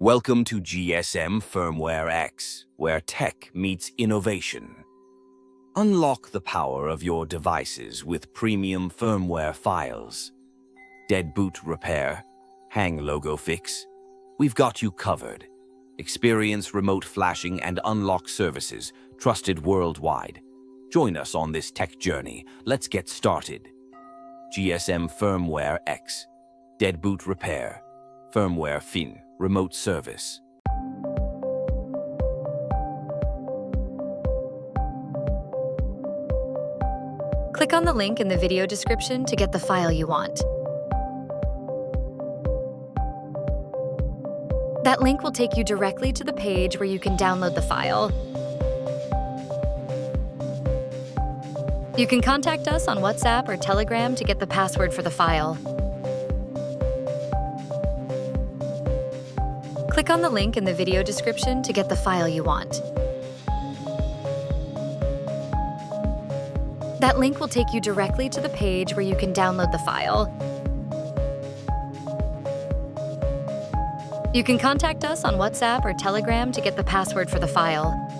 Welcome to GSM Firmware X, where tech meets innovation. Unlock the power of your devices with premium firmware files. Dead boot repair, hang logo fix. We've got you covered. Experience remote flashing and unlock services trusted worldwide. Join us on this tech journey. Let's get started. GSM Firmware X, dead boot repair, firmware fin, remote service. Click on the link in the video description to get the file you want. That link will take you directly to the page where you can download the file. You can contact us on WhatsApp or Telegram to get the password for the file. Click on the link in the video description to get the file you want. That link will take you directly to the page where you can download the file. You can contact us on WhatsApp or Telegram to get the password for the file.